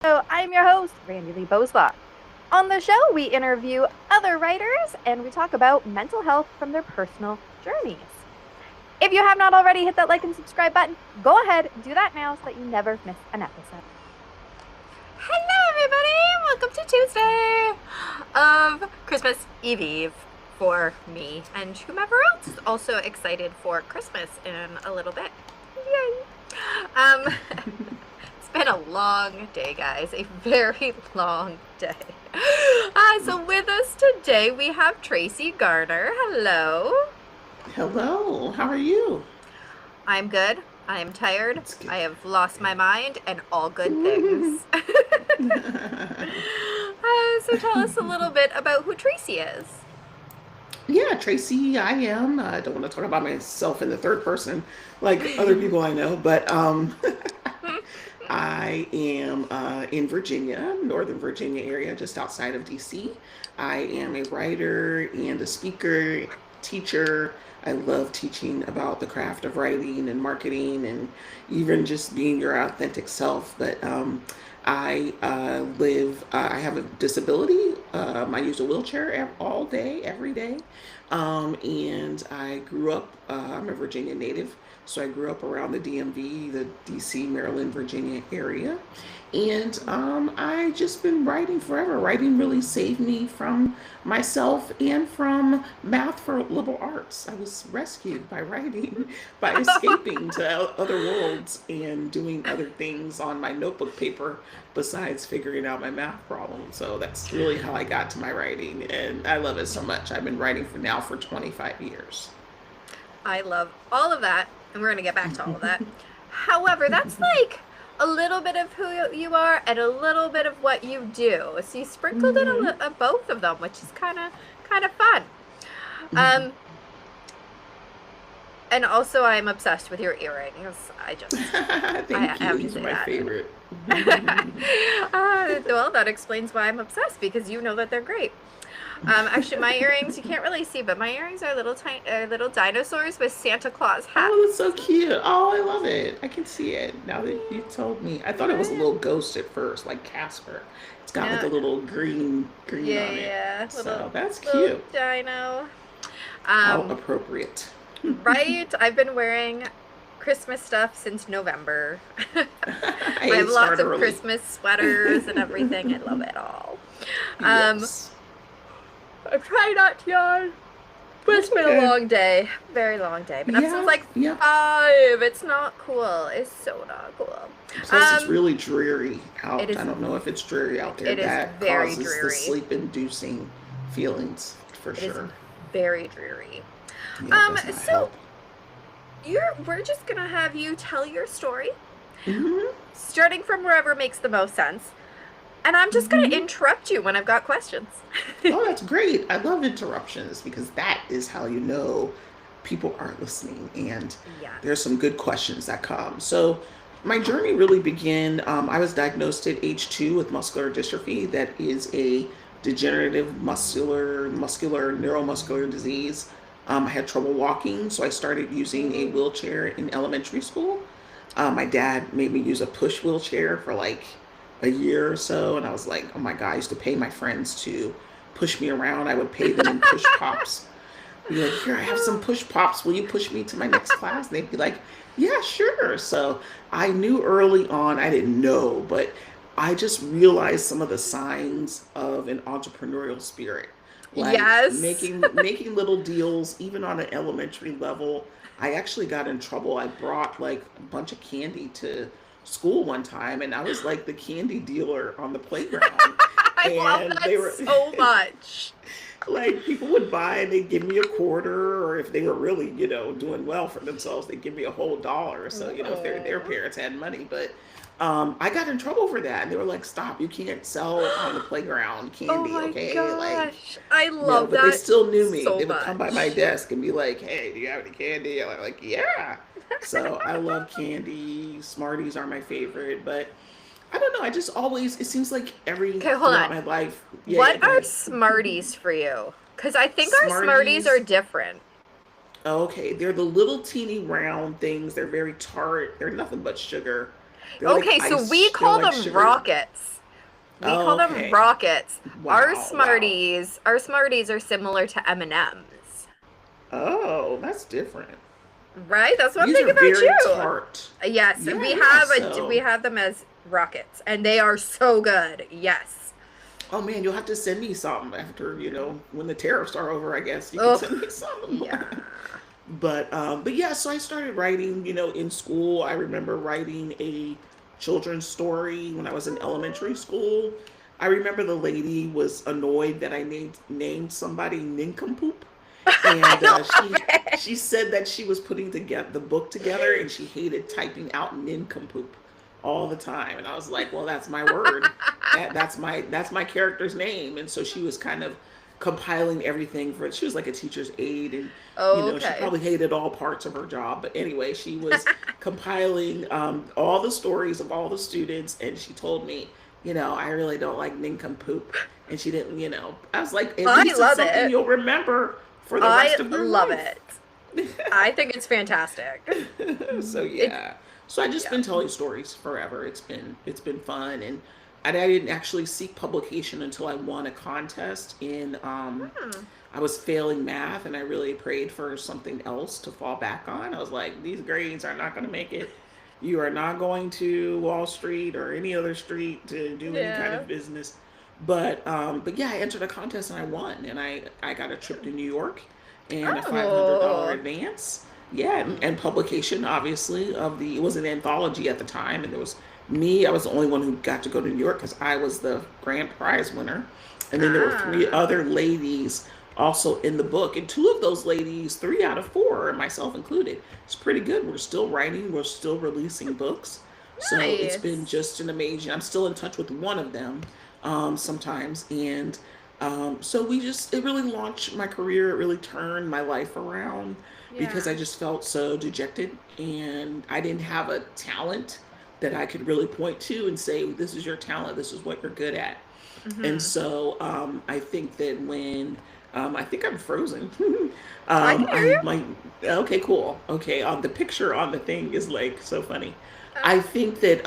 So I'm your host, Randi-lee. On the show, we interview other writers and we talk about mental health from their personal journeys. If you have not already hit that like and subscribe button, go ahead and do that now so that you never miss an episode. Hello, everybody! Welcome to Tuesday of Christmas Eve for me and whomever else is also excited for Christmas in a little bit. Yay! It's been a long day, guys. A very long day. So with us today we have Tracee Garner. Hello. Hello, how are you? I'm good. I am tired. That's good. I have lost my mind and all good things. So tell us a little bit about who Tracee is. Yeah, Tracee, I am. I don't want to talk about myself in the third person like other people I know, but I am in Virginia, Northern Virginia area, just outside of DC. I am a writer and a speaker, teacher. I love teaching about the craft of writing and marketing and even just being your authentic self. But I have a disability. I use a wheelchair all day, every day. And I grew up, I'm a Virginia native. So I grew up around the DMV, the DC, Maryland, Virginia area. And I just been writing forever. Writing really saved me from myself and from math for liberal arts. I was rescued by writing, by escaping to other worlds and doing other things on my notebook paper besides figuring out my math problem. So that's really how I got to my writing. And I love it so much. I've been writing for 25 years. I love all of that, and we're going to get back to all of that. However, that's like a little bit of who you are and a little bit of what you do. So you sprinkled in both of them, which is kind of fun. And also, I'm obsessed with your earrings. I Thank you. have to These say are my that. favorite. Well, that explains why I'm obsessed, because you know that they're great. Actually, my earrings, you can't really see, but my earrings are little dinosaurs with Santa Claus hats. Oh, that's so cute. Oh, I love it. I can see it now that you told me. I thought it was a little ghost at first, like Casper. It's got like a little green on it. Yeah. So that's Little cute. dino. How appropriate. Right? I've been wearing Christmas stuff since November. I have lots start of early. Christmas sweaters and everything. I love it all. Yes. I'm trying not to yawn. But it's been a long day. Very long day. Been up since like 5. It's not cool. It's so not cool. Plus, it's really dreary out. It is- I don't know if it's dreary out there. it is That very causes dreary. the sleep-inducing feelings for It sure. is very dreary. Yeah, it does not So help. we're just gonna have you tell your story, Mhm. starting from wherever makes the most sense. And I'm just going to interrupt you when I've got questions. Oh, that's great. I love interruptions because that is how you know people aren't listening. And Yeah. there's some good questions that come. So my journey really began. I was diagnosed at age 2 with muscular dystrophy. That is a degenerative muscular neuromuscular disease. I had trouble walking, so I started using a wheelchair in elementary school. My dad made me use a push wheelchair for like a year or so, and I was like, oh my God, I used to pay my friends to push me around. I would pay them in push pops. Be like, here, I have some push pops. Will you push me to my next class? And they'd be like, yeah, sure. So I knew early on, I didn't know, but I just realized some of the signs of an entrepreneurial spirit. Like Yes. making little deals, even on an elementary level. I actually got in trouble. I brought like a bunch of candy to school one time, and I was like the candy dealer on the playground. I love And that they were so much. like people would buy and they'd give me a quarter, or if they were really, doing well for themselves, they'd give me a whole dollar. So, if their parents had money. But I got in trouble for that. And they were like, stop, you can't sell on the playground Oh candy, my okay? Like, gosh. I love but they that still knew me. so They would come by my much. desk and be like, hey, do you have any candy? And I'm like, yeah. So I love candy. Smarties are my favorite. But I don't know. I just always, it seems like Okay, hold throughout on. my life. Yeah, What go are ahead. Smarties for you? Because I think our Smarties are Smarties. different. Okay, they're the little teeny round things. They're very tart. They're nothing but sugar. They're like Okay, so we they're call like them sugar. rockets. We call Oh, them okay. rockets. Wow, wow. Our Smarties are similar to M&Ms. Oh, that's different. Right? That's one These thing are about very you. tart. Yes, Yeah, yeah. we So, have them as rockets, and they are so good. Yes. oh man, you'll have to send me some after, when the tariffs are over, I guess you can Oh, send me some. yeah. But yeah, so I started writing, in school. I remember writing a children's story when I was in elementary school. I remember the lady was annoyed that I named somebody nincompoop, I and love she said that she was putting together the book together and she hated typing out nincompoop all the time. And I was like, well, that's my word. That's my character's name. And so she was kind of compiling everything for it. She was like a teacher's aide, and she Okay. probably hated all parts of her job. But anyway, she was compiling all the stories of all the students, and she told me, I really don't like nincompoop. And she didn't, I was like, at I least it's love something it. you'll remember for the I rest of your love life. it. I think it's fantastic. So It's yeah. So I just yeah. been telling stories forever. It's been fun, and I didn't actually seek publication until I won a contest in Hmm. I was failing math, and I really prayed for something else to fall back on. I was like, these grades are not going to make it. You are not going to Wall Street or any other street to do any kind Yeah. of business. But yeah, I entered a contest and I won, and I got a trip to New York and a $500 Oh. advance. Yeah, and publication obviously it was an anthology at the time, and there was me. I was the only one who got to go to New York because I was the grand prize winner, and then there were three Ah. other ladies also in the book, and two of those ladies, three out of four, myself included, it's pretty good. We're still writing, we're still releasing books, so it's been Nice. just an amazing. I'm still in touch with one of them sometimes, and so it really launched my career. It really turned my life around because I Yeah. just felt so dejected, and I didn't have a talent that I could really point to and say, this is your talent, this is what you're good at. And Hmm. so I think that when I think I'm frozen. I can hear you. I'm like, okay, cool. Okay, the picture on the thing is like so funny. Oh. I think that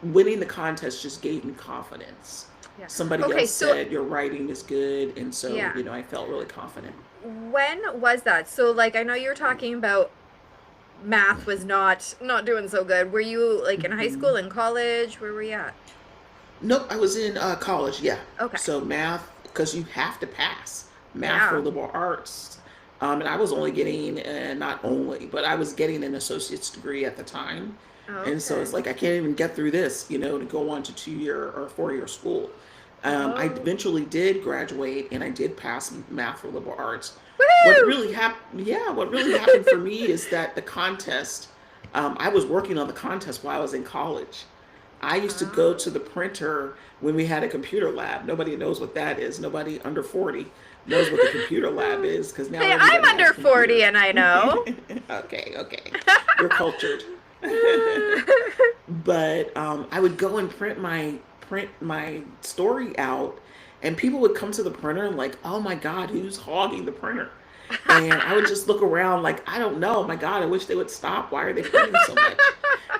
winning the contest just gave me confidence. Yeah. Somebody Okay, else so said your writing is good, and so yeah. I felt really confident. When was that? So like I know you were talking about math was not doing so good. Were you like in high school, Mhm. in college? Where were you at? Nope, I was in college. Yeah, Okay. so math, because you have to pass math for Yeah. liberal arts, and I was only getting, not only, but I was getting an associate's degree at the time, and so Okay. it's like I can't even get through this, to go on to 2 year or 4 year school. I Oh. eventually did graduate, and I did pass math for liberal arts. What Woohoo! really happened? Yeah, what really happened for me is that the contest. I was working on the contest while I was in college. I used to go to Oh. the printer when we had a computer lab. Nobody knows what that is. Nobody under 40 knows what the computer lab is because now Hey, I'm everybody has under a 40 computer. and I know. Okay, okay. You're cultured. But I would go and print my story out, and people would come to the printer and like, oh my God, who's hogging the printer? And I would just look around like, I don't know. My God, I wish they would stop. Why are they printing so much?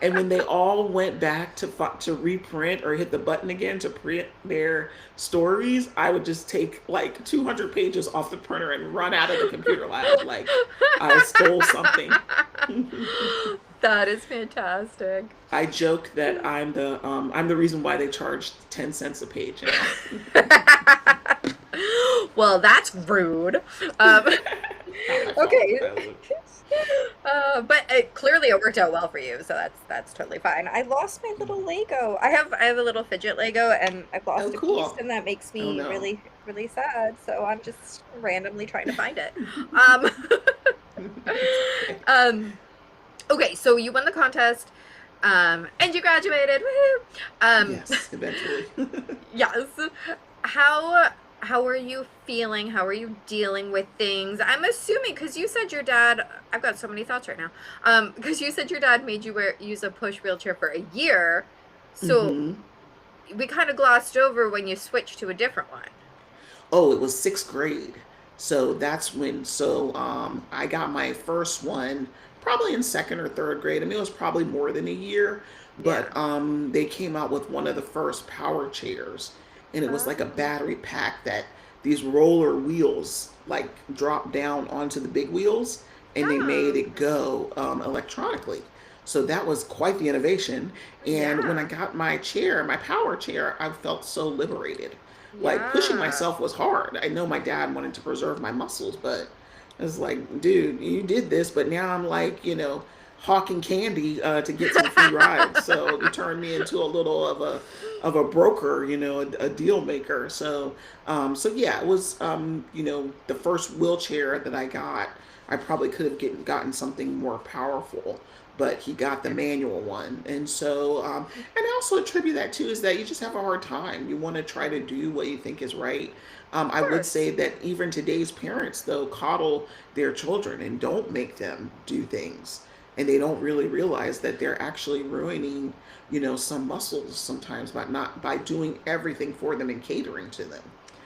And when they all went back to reprint or hit the button again to print their stories, I would just take like 200 pages off the printer and run out of the computer lab like I stole something. That is fantastic. I joke that I'm the reason why they charge 10 cents a page now. Well, that's rude. Not my fault. Okay. But clearly it worked out well for you, so that's totally fine. I lost my little Lego. I have a little fidget Lego, and I've Oh, lost a piece, cool. and that makes Oh me no. really really sad. So I'm just randomly trying to find it. Um, It's okay. um, okay, so you won the contest, and you graduated. Woohoo! Yes, eventually. Yes. How how are you feeling? How are you dealing with things? I'm assuming because you said your dad. I've got so many thoughts right now. Because you said your dad made you use a push wheelchair for a year, so Hmm. we kind of glossed over when you switched to a different one. Oh, it was sixth grade. So that's when, so I got my first one probably in second or third grade. I mean, it was probably more than a year, but they came out with one of the first power chairs, and it was like a battery pack that these roller wheels like drop down onto the big wheels, and they made it go electronically. So that was quite the innovation. And when I got my chair, my power chair, I felt so liberated. Like pushing myself was hard. I know my dad wanted to preserve my muscles, but it's like, dude, you did this, but now I'm like, hawking candy to get some free rides. So you turned me into a little of a broker, a deal maker. So yeah, it was the first wheelchair that I got. I probably could have gotten something more powerful, but he got the manual one. And so, and I also attribute that too is that you just have a hard time. You want to try to do what you think is right. I would say that even today's parents, though, coddle their children and don't make them do things. And they don't really realize that they're actually ruining, some muscles sometimes by doing everything for them and catering to them.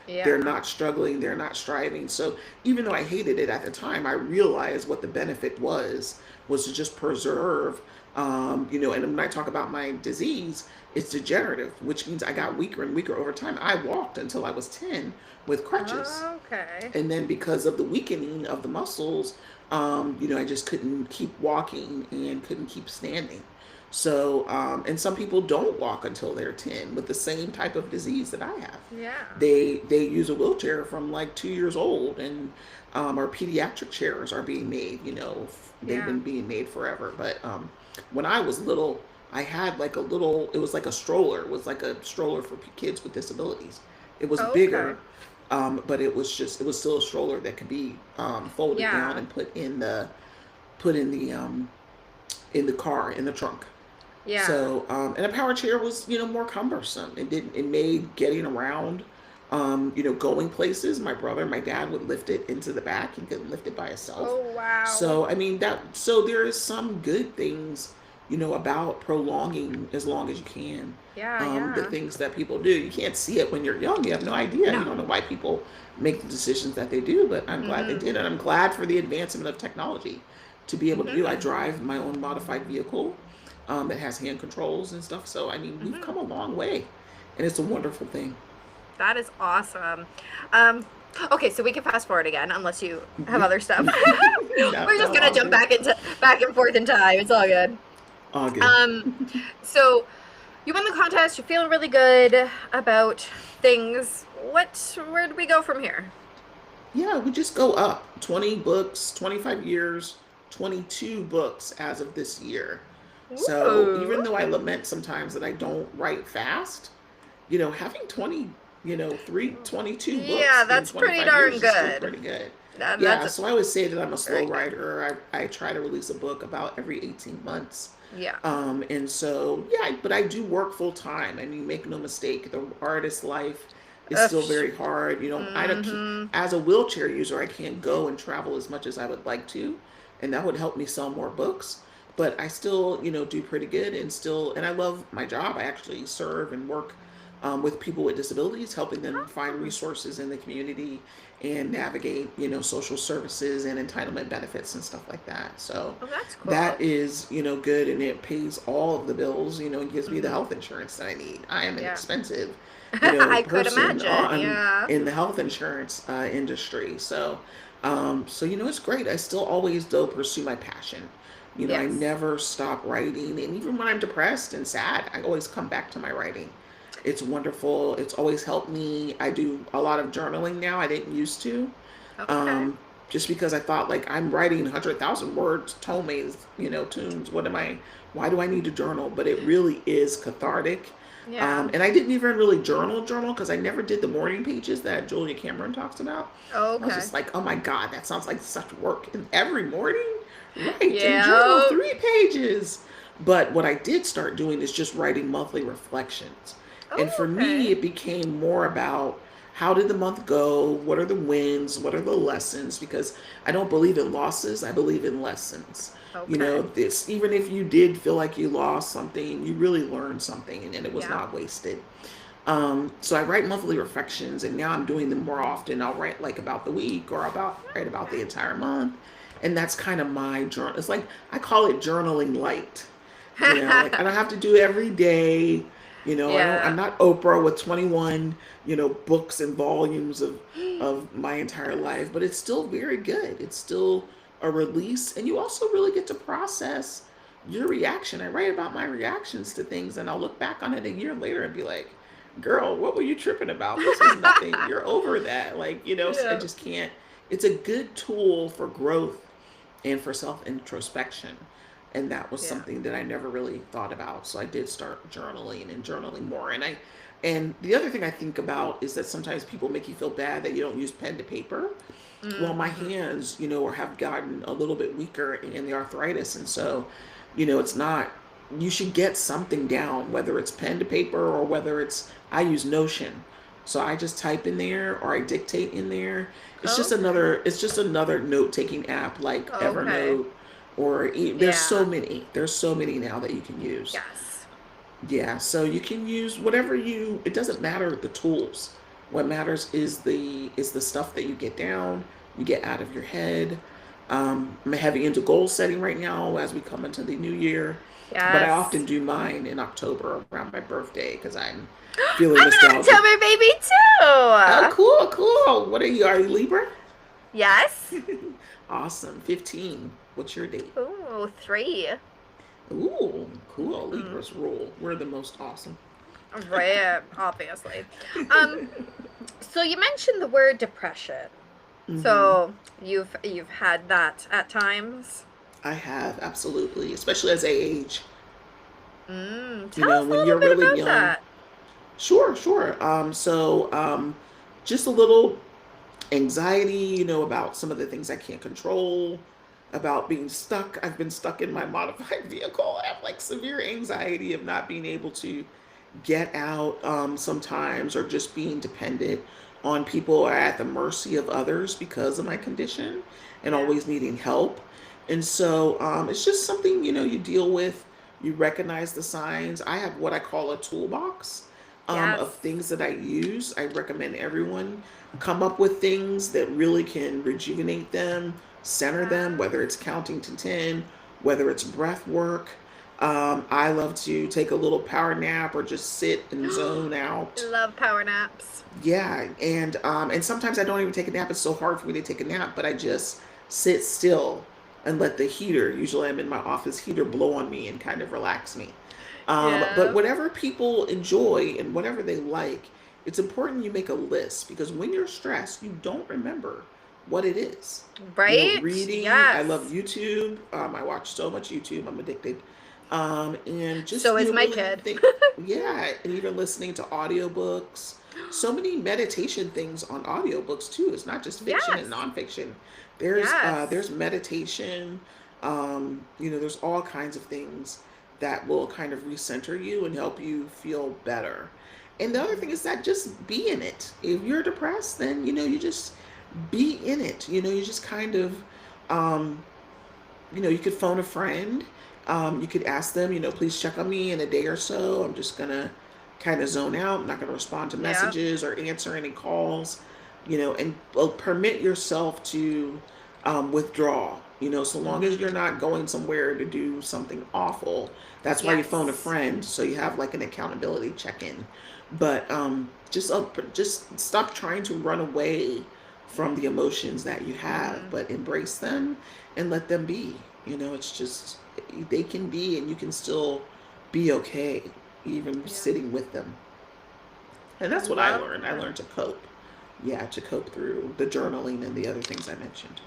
They're not struggling, they're not striving. So even though I hated it at the time, I realized what the benefit was to just preserve, and when I talk about my disease, it's degenerative, which means I got weaker and weaker over time. I walked until I was 10 with crutches. Okay. And then because of the weakening of the muscles, I just couldn't keep walking and couldn't keep standing. So, and some people don't walk until they're 10 with the same type of disease that I have. Yeah. They use a wheelchair from like 2 years old, and our pediatric chairs are being made. They've been being made forever. But when I was little, I had like a little. It was like a stroller. It was like a stroller for kids with disabilities. It was bigger, but it was still a stroller that could be folded down and put in the car in the trunk. Yeah. So, and a power chair was, more cumbersome. It made getting around, going places. My dad would lift it into the back. He couldn't lift it by himself. Oh, wow. So, I mean, so there is some good things, about prolonging as long as you can. The things that people do. You can't see it when you're young. You have no idea. No. You don't know why people make the decisions that they do, but I'm glad they did. And I'm glad for the advancement of technology to be able to do. I drive my own modified vehicle. That has hand controls and stuff. So, I mean, we've come a long way, and it's a wonderful thing. That is awesome. Okay, so we can fast forward again, unless you have other stuff. We're just gonna jump back and forth in time. It's all good. All good. So you won the contest. You're feeling really good about things. Where do we go from here? Yeah, we just go up. 20 books, 25 years, 22 books as of this year. So even though I lament sometimes that I don't write fast, having 22 books. Yeah, that's pretty darn good. Pretty good. That's so I would say that I'm a slow writer. I try to release a book about every 18 months. Yeah. And so, but I do work full time, and you make no mistake, the artist life is still very hard. I don't, as a wheelchair user, I can't go and travel as much as I would like to, and that would help me sell more books. But I still, do pretty good, and I love my job. I actually serve and work with people with disabilities, helping them find resources in the community and navigate, social services and entitlement benefits and stuff like that. So that's cool. that is, good, and it pays all of the bills, and gives me the health insurance that I need. I am an expensive, I could person imagine, in the health insurance industry. So, it's great. I still always, though, pursue my passion. I never stop writing. And even when I'm depressed and sad, I always come back to my writing. It's wonderful. It's always helped me. I do a lot of journaling now. I didn't used to. Okay. Just because I thought, like, I'm writing 100,000 words, tomes, tunes. Why do I need to journal? But it really is cathartic. Yeah. And I didn't even really journal because I never did the morning pages that Julia Cameron talks about. Oh, I was okay. just like, oh my God, that sounds like such work. And every morning, right, Yeah. and journal 3 pages. But what I did start doing is just writing monthly reflections. And for me, it became more about how did the month go? What are the wins? What are the lessons? Because I don't believe in losses. I believe in lessons. Okay. This, even if you did feel like you lost something, you really learned something, and it was not wasted. So I write monthly reflections, and now I'm doing them more often. I'll write like about the week, or write about the entire month. And that's kind of my journal. It's like, I call it journaling light. Like I don't have to do it every day. I'm Yeah. not Oprah with 21, books and volumes of my entire life, but it's still very good. It's still a release. And you also really get to process your reaction. I write about my reactions to things and I'll look back on it a year later and be like, girl, what were you tripping about? This was nothing. You're over that. Like, so I Yeah. just can't. It's a good tool for growth and for self introspection. And that was Yeah. something that I never really thought about. So I did start journaling and journaling more. And the other thing I think about is that sometimes people make you feel bad that you don't use pen to paper. Well, my Mm-hmm. hands, have gotten a little bit weaker in the arthritis. And so, it's not, you should get something down, whether it's pen to paper or whether I use Notion. So I just type in there or I dictate in there. Okay. It's just another note taking app like Okay. Evernote or Yeah. there's so many now that you can use. Yes. Yeah, so you can use it doesn't matter the tools. What matters is the stuff that you get down, you get out of your head. I'm heavy into goal setting right now as we come into the new year, but I often Yes. do mine in October around my birthday because I'm feeling I'm an nostalgic. October baby Oh, too. cool, cool. What are you? Are you Libra? Yes. Awesome. 15. What's your date? Ooh, 3. Ooh, cool. Mm, Libras rule. We're the most awesome. right, obviously. Um, so you mentioned the word depression. Hmm. So you've had that at times. I have, absolutely, especially as I age. Tell us a When little you're bit really about young. that. Sure, sure. Just a little anxiety, about some of the things I can't control, about being stuck. I've been stuck in my modified vehicle. I have like severe anxiety of not being able to get out sometimes, or just being dependent on people or at the mercy of others because of my condition and Yeah. always needing help. And so it's just something, you deal with. You recognize the signs. I have what I call a toolbox Yes. of things that I use. I recommend everyone come up with things that really can rejuvenate them, center them, Yes. whether it's counting to 10, whether it's breath work. I love to take a little power nap or just sit and zone I out. love power naps. Yeah, and sometimes I don't even take a nap. It's so hard for me to take a nap, but I just sit still and let the heater, usually I'm in my office heater, blow on me and kind of relax me. But Yeah. whatever people enjoy and whatever they like, it's important you make a list because when you're stressed, you don't remember what it is. Right? Reading, I love Yes. YouTube. I watch so much YouTube, I'm addicted. And just, So is my really kid. think, yeah, and even listening to audiobooks. So many meditation things on audiobooks too. It's not just fiction and Yes. nonfiction. Yes. There's meditation. There's all kinds of things that will kind of recenter you and help you feel better. And the other thing is that just be in it. If you're depressed, then you just be in it. You just kind of um, you could phone a friend. You could ask them, please check on me in a day or so. I'm just gonna kind of zone out. I'm not gonna respond to Yeah. messages or answer any calls. And permit yourself to withdraw. So long as you're Mm-hmm. not going somewhere to do something awful. That's why you phone a Yes. friend, so you have like an accountability check-in. But just stop trying to run away from the emotions that you have, Mm-hmm. but embrace them and let them be. It's just they can be, and you can still be okay, even Yeah. sitting with them. And I that's what I love learned. I that. learned to cope. Yeah, to cope through the journaling and the other things I mentioned.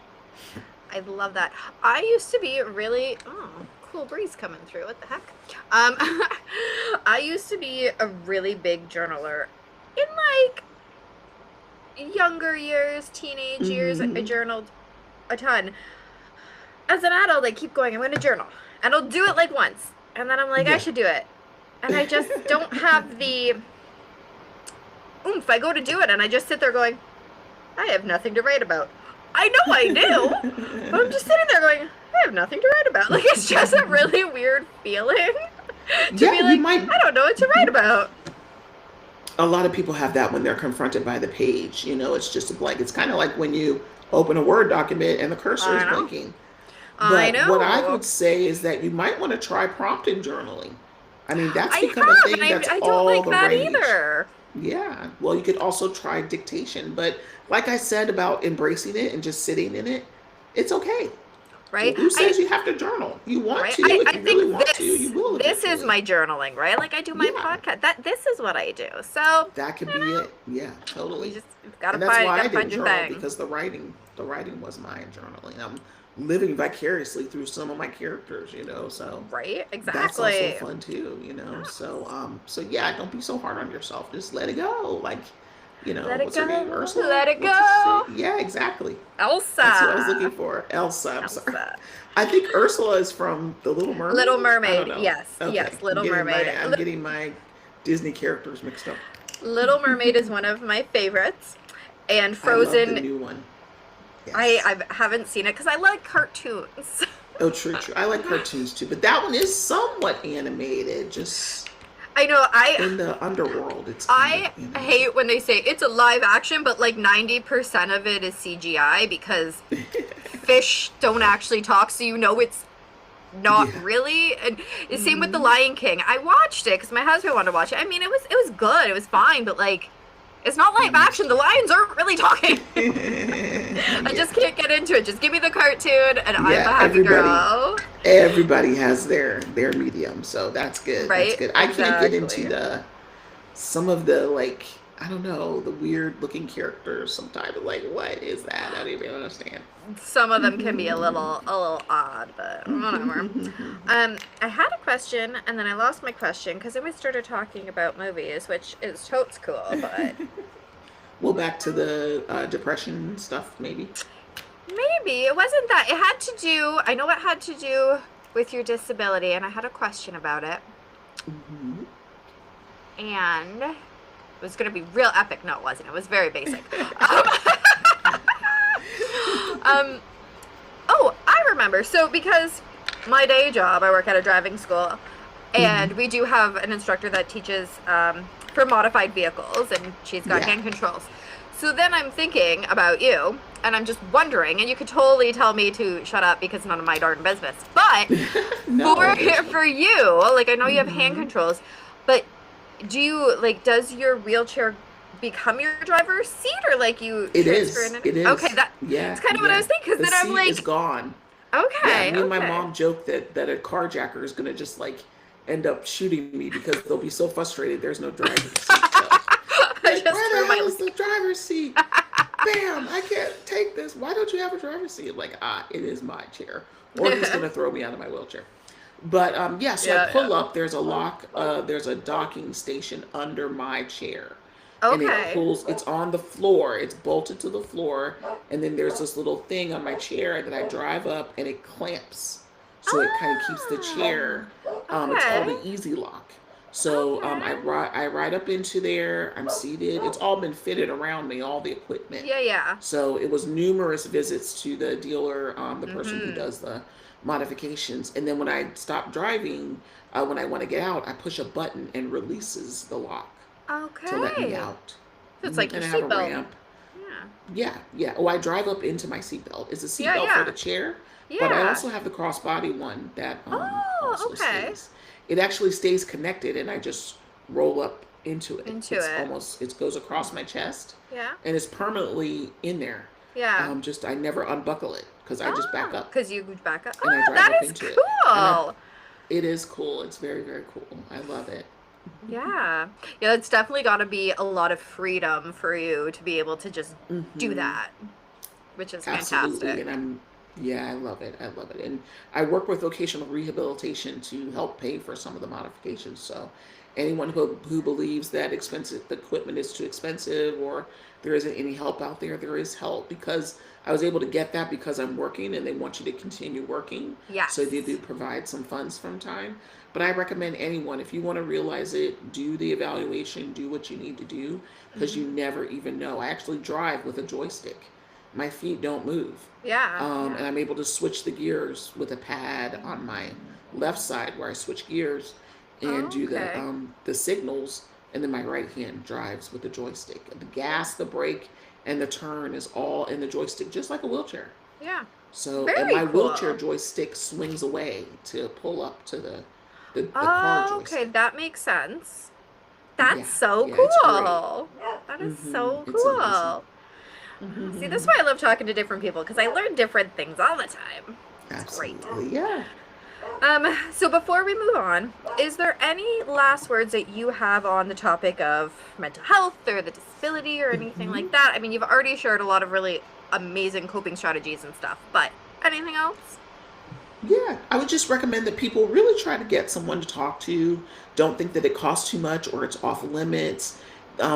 I love that. I used to be really cool breeze coming through. What the heck? Um I used to be a really big journaler in like younger years, teenage years. I Hmm. journaled a ton. As an adult, I keep going, I'm going to journal. And I'll do it like once. And then I'm like, I Yeah. should do it. And I just don't have the oomph. I go to do it and I just sit there going, I have nothing to write about. I know I do, but I'm just sitting there going, I have nothing to write about. Like, it's just a really weird feeling to Yeah, be you like, might. I don't know what to write about. A lot of people have that when they're confronted by the page. It's just a blank. It's kind of like when you open a Word document and the cursor is I know. blinking. I But what I know. would say is that you might want to try prompting journaling. I mean, that's I become a have, and thing that's I don't all like the that rage. either. Yeah. Well, you could also try dictation. But like I said about embracing it and just sitting in it, it's okay. Right? Who I says you have to journal? You want right? to, I, if I you really think want to, you will this is eventually. my journaling, right? Like I do my Yeah. podcast. This is what I do. So, That could you be it. Yeah, know, we totally. just gotta And that's find why I gotta didn't find your journal thing. because the writing was my journaling. I'm living vicariously through some of my characters, so Right? that's also Exactly. fun too, Yes. So yeah, don't be so hard on yourself. Just let it go. Like, Let it what's her name? go. Ursula? Let it What's his name? go. Yeah, exactly. That's what I was looking Elsa. for. Elsa. I'm sorry. Elsa. I think Ursula is from The Little Little Mermaid. I don't Mermaid. know. Yes. Okay, Yes. Little Mermaid. I'm getting my Disney characters mixed up. Little Mermaid is one of my favorites. And I love the Frozen, new one. I Yes. I haven't seen it because I like cartoons. Oh, true, true. I like cartoons too, but that one is somewhat animated. Just I know. in the underworld, it's kind of I animated. hate when they say it's a live action, but like 90% of it is CGI because fish don't actually talk, so you know it's not Yeah. really. And the same with The Hmm. Lion King. I watched it because my husband wanted to watch it. I mean, it was good. It was fine, but like, it's not live action. The lions aren't really talking. I Yeah. just can't get into it. Just give me the cartoon, and I'm a Yeah. happy girl. Everybody has their medium, so that's good. That's Right? good. I can't get into Exactly. the some of the like I don't know the weird looking characters. Sometimes like what is that? I don't even understand. Some of them can be a little odd, but whatever. I had a question, and then I lost my question because then we started talking about movies, which is totes cool, but Well, back to the depression stuff, maybe. maybe it wasn't that. It had to do, I know it had to do with your disability, and I had a question about it, Hmm. and it was going to be real epic. No, it wasn't. It was very basic. Um, oh, I remember. So, because my day job, I work at a driving school, and Hmm. we do have an instructor that teaches for modified vehicles, and she's got Yeah. hand controls. So then I'm thinking about you, and I'm just wondering, and you could totally tell me to shut up because none of my darn business. But No. for you, like I know you have hand Hmm. controls, but do you like does your wheelchair become your driver's seat or like you It transfer is. in and It okay, is. that's Yeah. kind of what I Yeah. was thinking because The then I'm seat is like, gone. Yeah. okay, Me and my okay. mom joke that a carjacker is gonna just like end up shooting me because they'll be so frustrated there's no driver's seat. So I like, just where threw the my hell is the driver's seat? Bam! I can't take this. Why don't you have a driver's seat? I'm like, it is my chair. Or he's gonna throw me out of my wheelchair. But yeah, so I Yeah, yeah. pull up. There's a lock. There's a docking station under my chair, and it Okay. pulls. It's on the floor. It's bolted to the floor, and then there's this little thing on my chair that I drive up, and it clamps, so it kind of keeps the Oh, chair. It's called okay. an easy lock. So Okay. I ride up into there. I'm seated. It's all been fitted around me, all the equipment. Yeah, yeah. So it was numerous visits to the dealer, the person who Mm-hmm. does the modifications. And then when I stop driving, when I want to get out, I push a button and releases the lock to let me Okay. out. So it's like your And I have a seatbelt. ramp. Yeah. Yeah, yeah. Oh, I drive up into my seatbelt. It's a Yeah, seatbelt for yeah. the chair, but I Yeah. also have the crossbody one that Oh, also okay. stays. It actually stays connected, and I just roll up into it. Into it. It goes across my chest, Yeah. and it's permanently in there. Yeah. Just I never unbuckle it because I just back Oh, up because you back up. and I Oh, drive that up is into it. And cool. it is cool. It's very, very cool. I love it. Yeah. Yeah, it's definitely got to be a lot of freedom for you to be able to just do Hmm. that, which is Absolutely. fantastic. And yeah, I love it. I love it. And I work with vocational rehabilitation to help pay for some of the modifications. So anyone who believes that the equipment is too expensive or there isn't any help out there, there is help because I was able to get that because I'm working and they want you to continue working. So they do Yes. provide some funds from time. But I recommend anyone, if you want to realize it, do the evaluation, do what you need to do because you Hmm. never even know. I actually drive with a joystick. My feet don't move. Yeah. Yeah. And I'm able to switch the gears with a pad on my left side where I switch gears and Oh, do okay. the signals, and then my right hand drives with the joystick. The gas, the brake, and the turn is all in the joystick, just like a wheelchair. Yeah. So, and Very my wheelchair cool. joystick swings away to pull up to the car Oh, okay, joystick. that makes sense. That's Yeah, so yeah, it's great. cool. That is so It's amazing. cool. See, this is why I love talking to different people because I learn different things all the time. It's great. Absolutely, yeah. So before we move on, is there any last words that you have on the topic of mental health or the disability or anything like that? I mean, you've already shared a lot of really amazing coping strategies and stuff, but anything else? Yeah, I would just recommend that people really try to get someone to talk to. Don't think that it costs too much or it's off limits.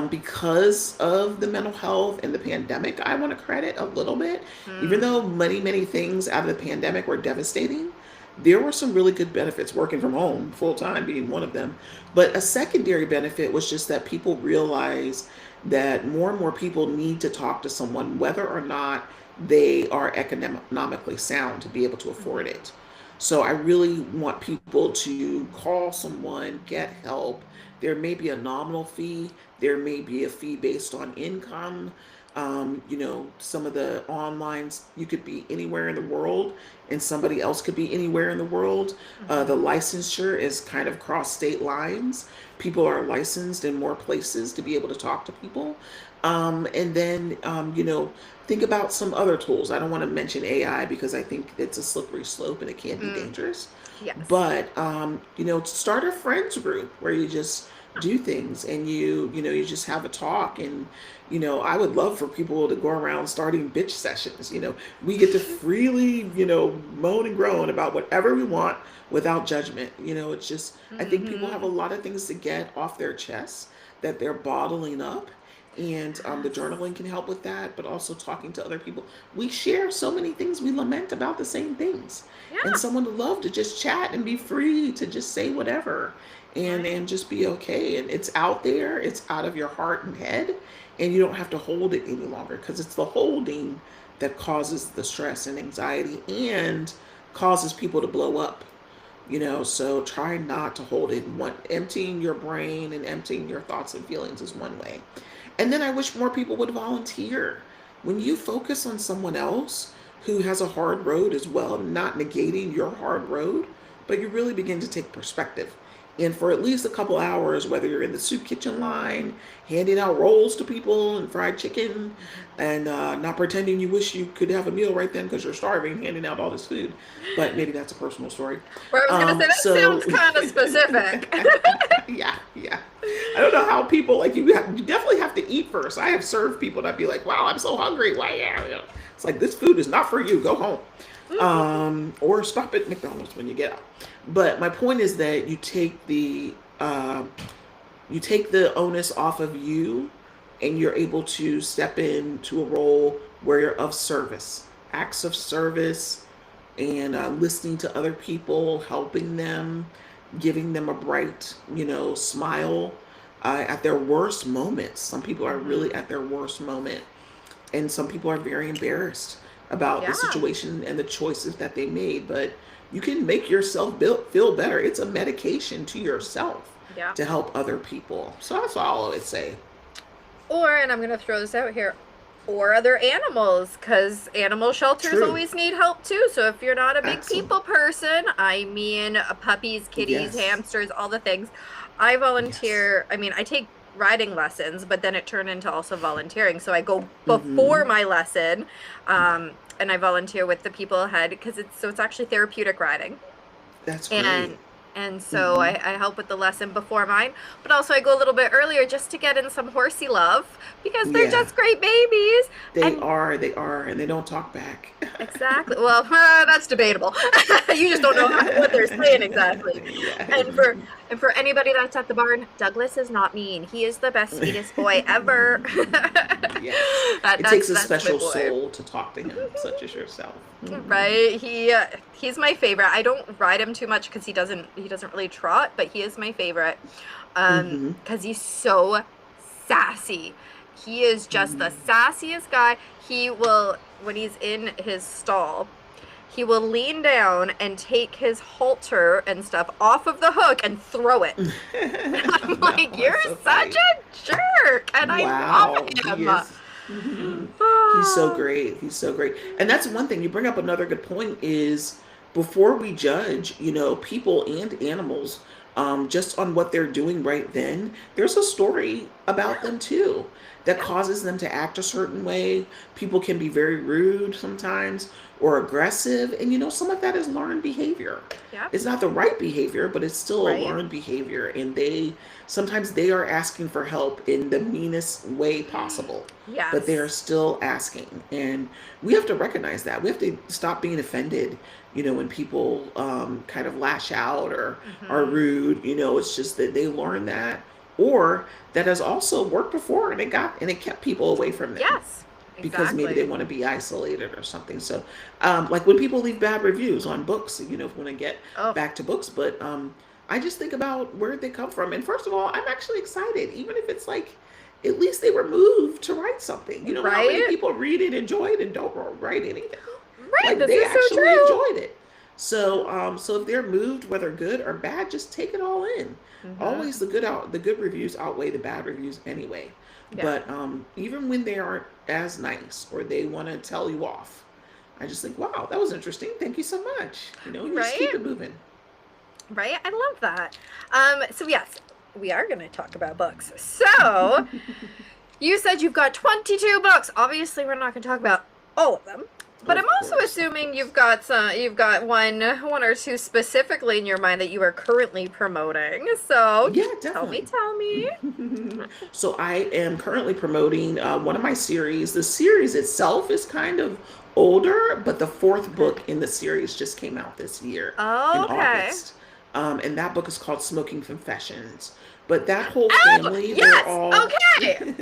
Because of the mental health and the pandemic, I want to credit a little bit. Even though many things out of the pandemic were devastating, there were some really good benefits, working from home full time being one of them. But a secondary benefit was just that people realize that more and more people need to talk to someone, whether or not they are economically sound to be able to afford it. So I really want people to call someone, get help. There may be a nominal fee, there may be a fee based on income. Some of the online, you could be anywhere in the world and somebody else could be anywhere in the world. The licensure is kind of cross state lines. People are licensed in more places to be able to talk to people. And then, think about some other tools. I don't want to mention AI because I think it's a slippery slope and it can be dangerous. Yes. But start a friends group where you just do things and you just have a talk. And I would love for people to go around starting bitch sessions. We get to freely moan and groan about whatever we want without judgment. It's just, I think people have a lot of things to get off their chests that they're bottling up. And the journaling can help with that, but also talking to other people. We share so many things. We lament about the same things. And Yeah. someone to love to just chat and be free to just say whatever and just be okay. And it's out there, it's out of your heart and head, and you don't have to hold it any longer because it's the holding that causes the stress and anxiety and causes people to blow up. So try not to hold it. Emptying your brain and emptying your thoughts and feelings is one way. And then I wish more people would volunteer. When you focus on someone else who has a hard road as well, not negating your hard road, but you really begin to take perspective. And for at least a couple hours, whether you're in the soup kitchen line, handing out rolls to people and fried chicken, and not pretending you wish you could have a meal right then because you're starving, handing out all this food. But maybe that's a personal story. Where I was going to say, that So sounds kind of specific. yeah. I don't know how people like you definitely have to eat first. I have served people that be like, "Wow, I'm so hungry." Why? Yeah. It's like this food is not for you. Go home, or stop at McDonald's when you get out. But my point is that you take the onus off of you, and you're able to step into a role where you're of service, acts of service, and listening to other people, helping them, giving them a bright, smile at their worst moments. Some people are really at their worst moment, and some people are very embarrassed about the Yeah. situation and the choices that they made. But you can make yourself feel better. It's a medication to yourself Yeah. to help other people. So that's all I would say. Or, and I'm going to throw this out here, or other animals, because animal shelters True. always need help too. So if you're not a big Excellent. people person, I mean puppies, kitties, Yes. hamsters, all the things, I volunteer. I mean, I take riding lessons, but then it turned into also volunteering. So I go before my lesson, and I volunteer with the people ahead because it's actually therapeutic riding. That's and great. and so I help with the lesson before mine, but also I go a little bit earlier just to get in some horsey love because they're Yeah. just great babies. They And are, and they don't talk back. exactly, well, that's debatable. You just don't know what they're saying exactly. Yeah. And for anybody that's at the barn, Douglas is not mean. He is the best, sweetest boy ever. Yes. That- It takes a that's my special boy. soul to talk to him, such as yourself. Right, he's my favorite. I don't ride him too much because he doesn't really trot, but he is my favorite because he's so sassy. He is just the sassiest guy. He will, when he's in his stall, he will lean down and take his halter and stuff off of the hook and throw it. I'm like, you're so such funny. a jerk, and I Wow. love him. He is. He's so great. He's so great. And that's one thing. You bring up another good point is before we judge, people and animals, just on what they're doing right then, there's a story about them too that Yeah. causes them to act a certain way. People can be very rude sometimes or aggressive. And some of that is learned behavior. Yeah. It's not the right behavior, but it's still a Right. learned behavior. And sometimes they are asking for help in the meanest way possible, but they are Yes. still asking. And we have to recognize that. We have to stop being offended, when people kind of lash out or are Hmm. rude. It's just that they learn that, or that has also worked before, and it kept people away from them Yes. because maybe they Exactly. want to be isolated or something. So, like when people leave bad reviews on books, if we want to get Oh, back to books, but I just think about where they come from. And first of all, I'm actually excited, even if it's like, at least they were moved to write something. You know how many right. people read it, enjoy it, and don't write anything? Right. Like This they is so actually true. enjoyed it. So if they're moved, whether good or bad, just take it all in. Always Hmm. the good reviews outweigh the bad reviews anyway. Yeah. But even when they aren't as nice or they want to tell you off, I just think, wow, that was interesting. Thank you so much. You just keep Right. it moving. Right. I love that. So yes, we are going to talk about books. So you said you've got 22 books. Obviously, we're not going to talk about all of them. But I'm Of also course, of assuming course. you've got one or two specifically in your mind that you are currently promoting. So Yeah, tell me, definitely. tell me. So I am currently promoting one of my series. The series itself is kind of older, but the fourth Okay. book in the series just came out this year in Okay. August. And that book is called Smoking Confessions. But that whole Oh, family, they're yes. all. Okay.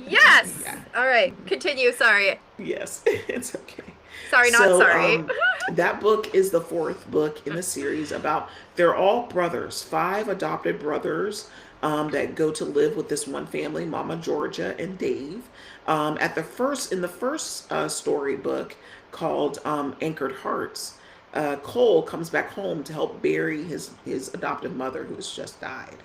Yes. Yeah, All right. Continue. Sorry. yes, it's okay. Sorry, not So, sorry. that book is the fourth book in the series about, they're all brothers, five adopted brothers that go to live with this one family, Mama Georgia and Dave. In the first storybook called Anchored Hearts, Cole comes back home to help bury his adoptive mother who has just died.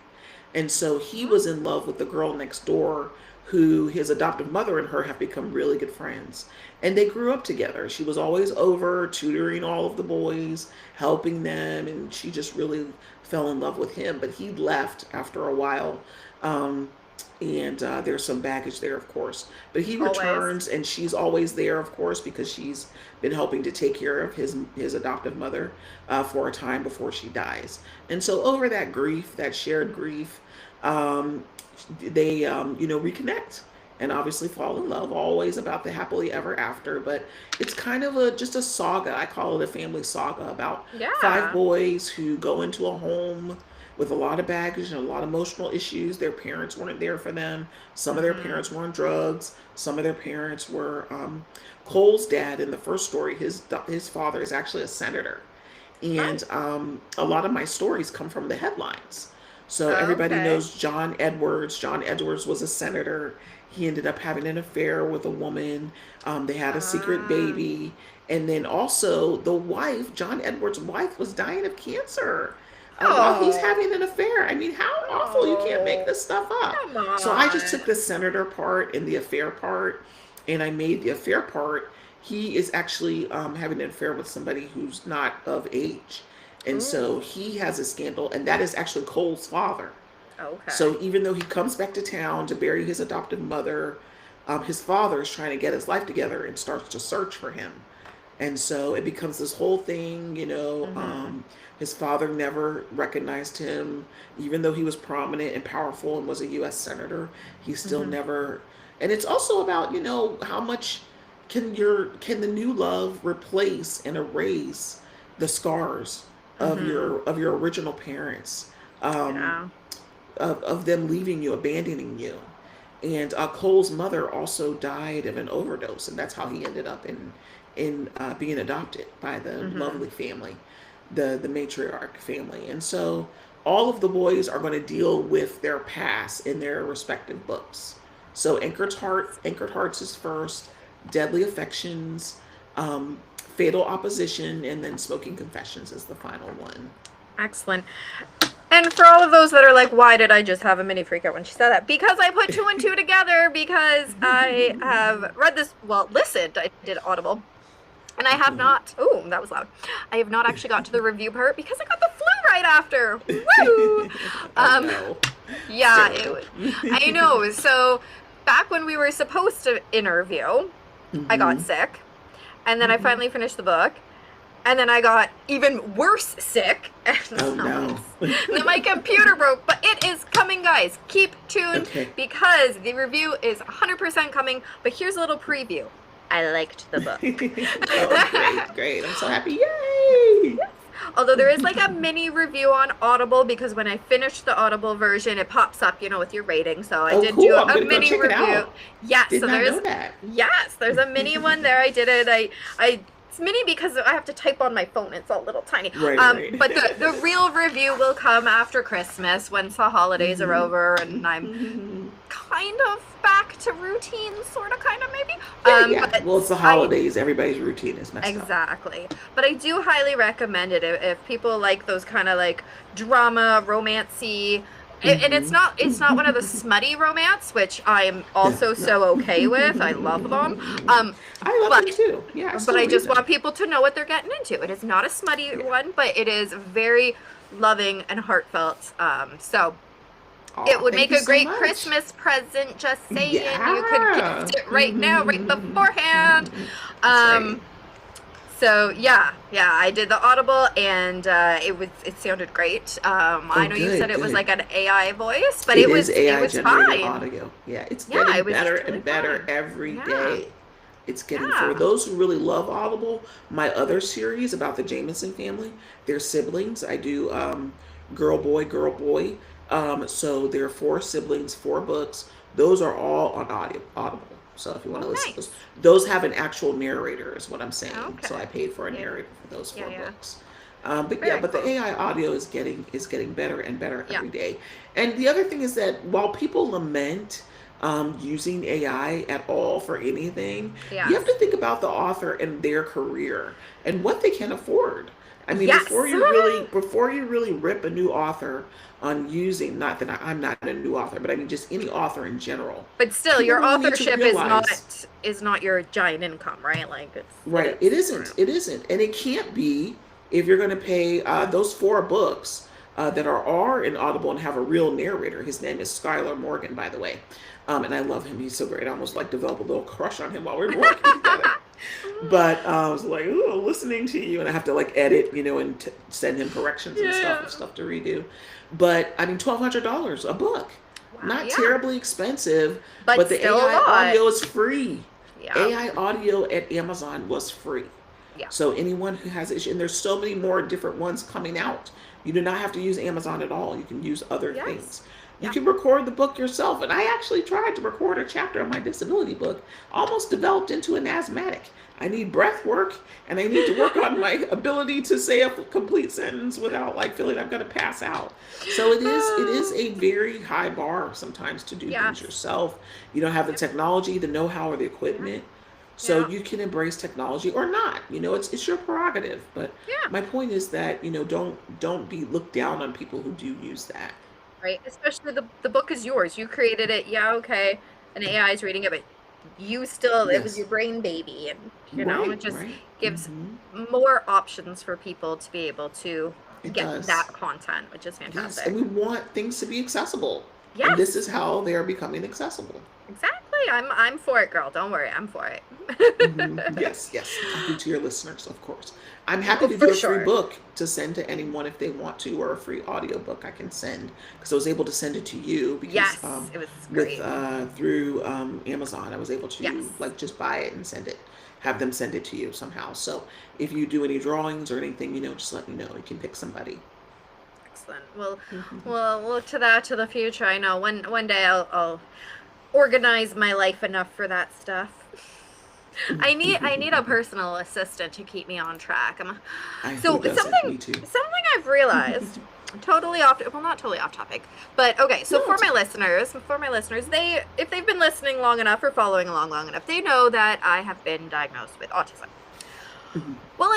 And so he was in love with the girl next door, who his adoptive mother and her have become really good friends. And they grew up together. She was always over tutoring all of the boys, helping them, and she just really fell in love with him. But he left after a while. Um, and there's some baggage there, of course. But he Always. returns, and she's always there, of course, because she's been helping to take care of his adoptive mother for a time before she dies. And so over that grief, that shared grief, um, they reconnect and obviously fall in love. Always about the happily ever after, but it's kind of just a saga. I call it a family saga about five Yeah. boys who go into a home with a lot of baggage and a lot of emotional issues. Their parents weren't there for them. Some of their Hmm. parents were on drugs. Some of their parents were. Cole's dad in the first story, his father is actually a senator, Oh. and a lot of my stories come from the headlines. So everybody Okay. knows John Edwards. John Edwards was a senator. He ended up having an affair with a woman. They had a secret Ah. baby. And then also the wife, John Edwards' wife, was dying of cancer while he's Oh. having an affair. I mean, how awful. You can't make Oh. this stuff up. Come So I just on. took the senator part and the affair part, and I made the affair part. He is actually having an affair with somebody who's not of age. And so Ooh. he has a scandal, and that is actually Cole's father. Okay. So even though he comes back to town to bury his adoptive mother, his father is trying to get his life together and starts to search for him. And so it becomes this whole thing. Hmm. His father never recognized him, even though he was prominent and powerful and was a U.S. senator. He still Hmm. never. And it's also about how much can the new love replace and erase the scars of Hmm. your original parents, um, Yeah. of them leaving you, abandoning you. And Cole's mother also died of an overdose, and that's how he ended up in being adopted by the Hmm. lovely family, the matriarch family. And so all of the boys are going to deal with their past in their respective books. So Anchored Hearts is first, Deadly Affections, Fatal Opposition, and then Smoking Confessions is the final one. Excellent. And for all of those that are like, why did I just have a mini freak out when she said that? Because I put 2 and 2 together, because I have read this, well, listened, I did Audible. And I have not, oh, that was loud. I have not actually got to the review part because I got the flu right after. Woo! No. Yeah, Terrible. I know. So back when we were supposed to interview, I got sick. And then I finally finished the book. And then I got even worse sick. And no. then my computer broke. But it is coming, guys. Keep tuned because the review is 100% coming. But here's a little preview. I liked the book. Oh, great. I'm so happy. Yay! Yes. Although there is like a mini review on Audible, because when I finished the Audible version, it pops up, you know, with your rating. So I did do a mini review. Yes, Did so not there's know that. yes, there's a mini one there. I did it. It's mini because I have to type on my phone. It's all little tiny. Right. But the real review will come after Christmas, once the holidays are over and I'm kind of back to routine, sort of, kind of, maybe. Yeah. Well, it's the holidays. Everybody's routine is messed up. Exactly. But I do highly recommend it if people like those kind of like drama, romancy. And it's not one of the smutty romance, which I'm also so okay with. I love them. I love them too. Yeah. But I just want people to know what they're getting into. It is not a smutty one, but it is very loving and heartfelt. So it would make a great Christmas present, just saying. You could gift it right now, right beforehand. So yeah, I did the Audible, and it sounded great. I know you said it was like an AI voice, but it was fine. Audio. Yeah, it's getting better and better every day. It's getting, for those who really love Audible, my other series about the Jameson family, their siblings. I do girl boy. So there are 4 siblings, 4 books. Those are all on Audible. So if you want to listen to those have an actual narrator, is what I'm saying. So I paid for a narrator for those 4 books. But the AI audio is getting better and better every day. And the other thing is that while people lament using AI at all for anything, you have to think about the author and their career and what they can afford. I mean, before you really rip a new author on using, not that I'm not a new author, but I mean just any author in general. But still, your authorship is not your giant income, right? Like it isn't, and it can't be if you're going to pay those 4 books that are in Audible and have a real narrator. His name is Skylar Morgan, by the way, and I love him. He's so great. I almost like developed a little crush on him while we were working together. But I was like, oh, listening to you, and I have to like edit, and send him corrections and stuff to redo. But I mean, $1,200 a book, not terribly expensive, but the AI audio is free. AI audio at Amazon was free. So anyone who has it, and there's so many more different ones coming out. You do not have to use Amazon at all. You can use other things. You can record the book yourself. And I actually tried to record a chapter of my disability book, almost developed into an asthmatic. I need breath work, and I need to work on my ability to say a complete sentence without like feeling I'm going to pass out. So it is a very high bar sometimes to do things yourself. You don't have the technology, the know-how, or the equipment. So you can embrace technology or not. It's your prerogative. But my point is that, don't be looked down on people who do use that. Right, especially the book is yours. You created it. An AI is reading it, but you still, it was your brain baby, and it just gives more options for people to be able to get that content, which is fantastic. And we want things to be accessible. And this is how they are becoming accessible. Exactly. I'm for it, girl. Don't worry, I'm for it. Yes. Talking to your listeners, of course. I'm happy to do a free book to send to anyone if they want to, or a free audio book I can send, because I was able to send it to you because it was great. Through Amazon. I was able to just buy it and have them send it to you somehow. So if you do any drawings or anything, just let me know. You can pick somebody. Excellent. Well, we'll look to the future. I know one day I'll organize my life enough for that stuff. I need a personal assistant to keep me on track. Something I've realized, not totally off topic, but okay. So for my listeners, if they've been listening long enough or following along long enough, they know that I have been diagnosed with autism. Well,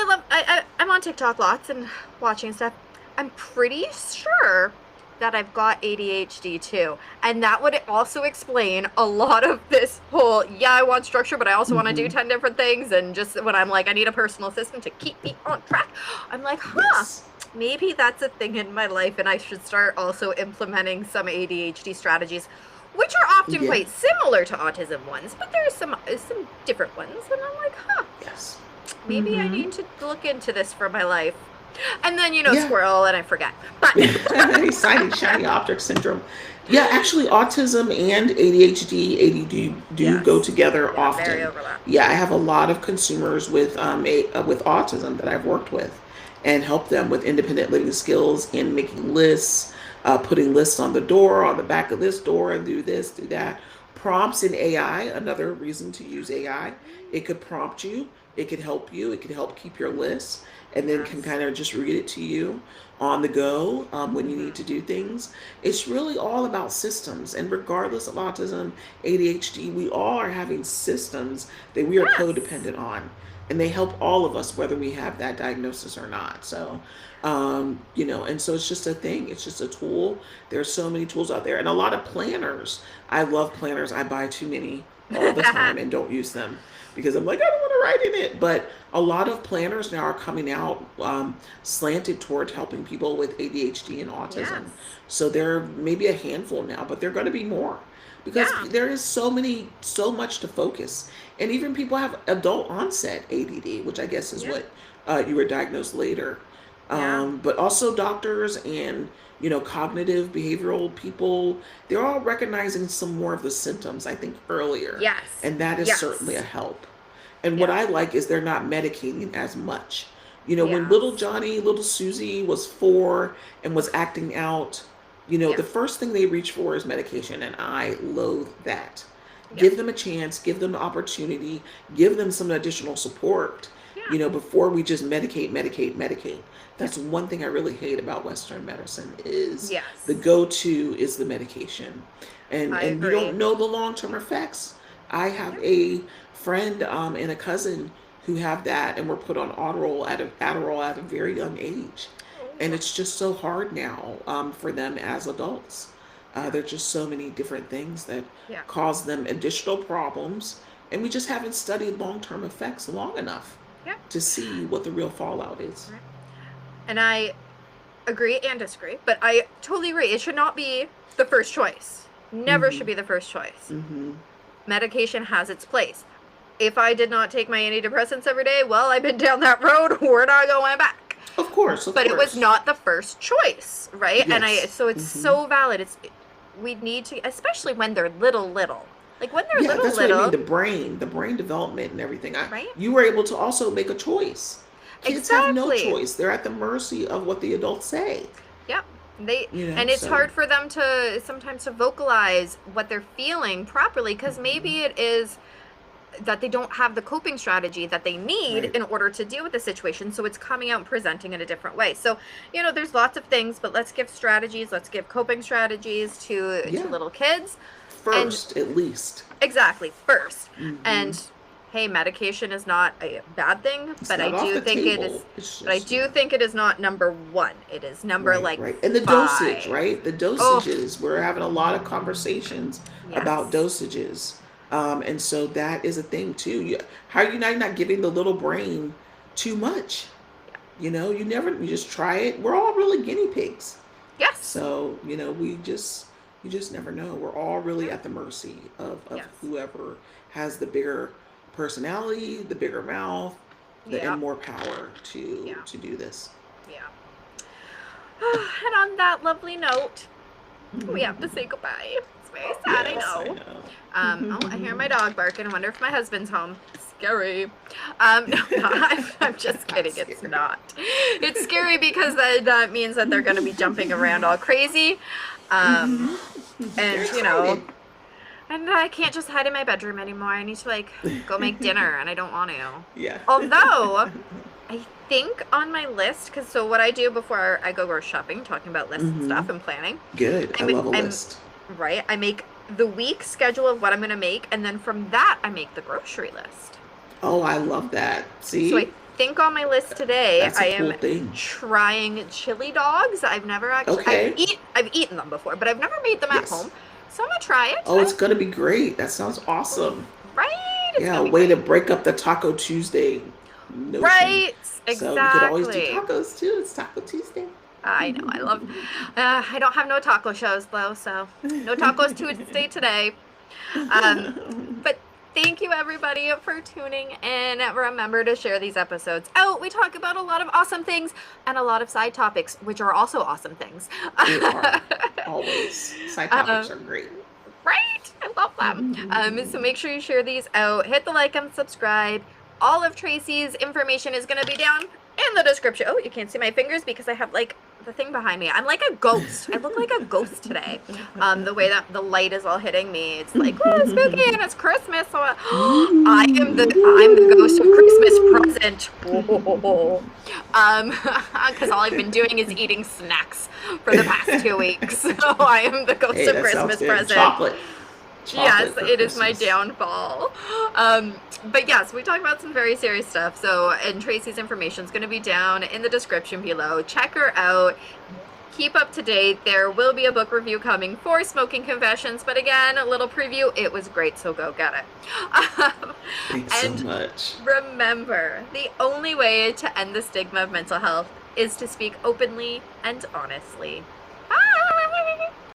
I'm on TikTok lots and watching stuff. I'm pretty sure that I've got ADHD too. And that would also explain a lot of this whole, yeah, I want structure, but I also want to do 10 different things. And just when I'm like, I need a personal assistant to keep me on track, I'm like, Yes. maybe that's a thing in my life and I should start also implementing some ADHD strategies, which are often quite similar to autism ones, but there's some different ones. And I'm like, Yes. maybe I need to look into this for my life. And then, squirrel, and I forget. But shiny object syndrome. Yeah, actually, autism and ADHD, ADD do go together often. Very overlap. Yeah, I have a lot of consumers with with autism that I've worked with and helped them with independent living skills in making lists, putting lists on the door, on the back of this door, and do this, do that. Prompts in AI, another reason to use AI. It could prompt you, it could help you, it could help keep your list, and then can kind of just read it to you on the go when you need to do things. It's really all about systems. And regardless of autism, ADHD, we all are having systems that we are codependent on. And they help all of us, whether we have that diagnosis or not. So, and so it's just a thing. It's just a tool. There's so many tools out there. And a lot of planners. I love planners. I buy too many all the time and don't use them because I'm like, I don't want to write in it. But a lot of planners now are coming out slanted toward helping people with ADHD and autism. So there may be a handful now, but there are going to be more because there is so much to focus. And even people have adult onset ADD, which I guess is what you were diagnosed later. But also doctors and cognitive behavioral people, they're all recognizing some more of the symptoms, I think, earlier. Yes. And that is certainly a help. And what I like is they're not medicating as much. When little Johnny, little Susie was 4 and was acting out, the first thing they reach for is medication. And I loathe that. Give them a chance, give them the opportunity, give them some additional support, before we just medicate. That's one thing I really hate about Western medicine is the go-to is the medication. And you don't know the long-term effects. I have a friend and a cousin who have that and were put on Adderall at a very young age. And it's just so hard now for them as adults. There are just so many different things that cause them additional problems. And we just haven't studied long-term effects long enough to see what the real fallout is. Right. And I agree and disagree, but I totally agree. It should not be the first choice. Never should be the first choice. Medication has its place. If I did not take my antidepressants every day, well, I've been down that road. We're not going back. Of course. But it was not the first choice, right? Yes. And so it's so valid. We need to, especially when they're little. Like when they're little. That's what I mean. The brain development and everything. Right? You were able to also make a choice. Kids have no choice. They're at the mercy of what the adults say. Yep. And it's hard for them to sometimes to vocalize what they're feeling properly because maybe it is that they don't have the coping strategy that they need in order to deal with the situation. So it's coming out and presenting in a different way. So, there's lots of things, but let's give strategies. Let's give coping strategies to little kids. First, at least. Exactly. First. And hey, medication is not a bad thing, but I do think it is. But I do think it is not number 1. It is number and the 5. dosage, right? The dosages. We're having a lot of conversations about dosages, and so that is a thing too. How are you not giving the little brain too much? You just try it. We're all really guinea pigs. Yes. So you just never know. We're all really at the mercy of whoever has the bigger personality, the bigger mouth, and more power to do this. Yeah. And on that lovely note, we have to say goodbye. It's very sad, I know. I hear my dog barking. I wonder if my husband's home. Scary. No, I'm just kidding. It's not. It's scary because that means that they're going to be jumping around all crazy. And and I can't just hide in my bedroom anymore. I need to go make dinner, and I don't want to. Yeah. Although, I think on my list, because what I do before I go grocery shopping, talking about lists and stuff and planning. Good. I love a list. Right. I make the week schedule of what I'm going to make, and then from that, I make the grocery list. Oh, I love that. See? So I think on my list today, That's a I cool am thing. trying chili dogs. I've never actually, Okay. I've eaten them before, but I've never made them at Yes. home. So I'm gonna try it. Oh, it's gonna be great. That sounds awesome. Right? It's Yeah, gonna be way to great. break up the Taco Tuesday notion. Right? So we could always do Exactly. tacos too. It's Taco Tuesday. I know. I love. I don't have no taco shows though, so no tacos Tuesday today. But thank you everybody for tuning in. Remember to share these episodes out. We talk about a lot of awesome things and a lot of side topics, which are also awesome things. They are always. Side topics are great. Right? I love them. So make sure you share these out. Hit the like and subscribe. All of Tracee's information is going to be down in the description. Oh, you can't see my fingers because I have like the thing behind me. I'm like a ghost. I look like a ghost today. The way that the light is all hitting me, it's like, oh, spooky, and it's Christmas. So I'm the ghost of Christmas present. Because all I've been doing is eating snacks for the past 2 weeks. So I am the ghost of Christmas present. Chocolate. Yes, it is my Christmas. downfall. But yes, we talk about some very serious stuff. So, and Tracee's information is going to be down in the description below. Check her out. Keep up to date. There will be a book review coming for Smoking Confessions. But again, a little preview. It was great, so go get it. Thanks and so much. remember, the only way to end the stigma of mental health is to speak openly and honestly.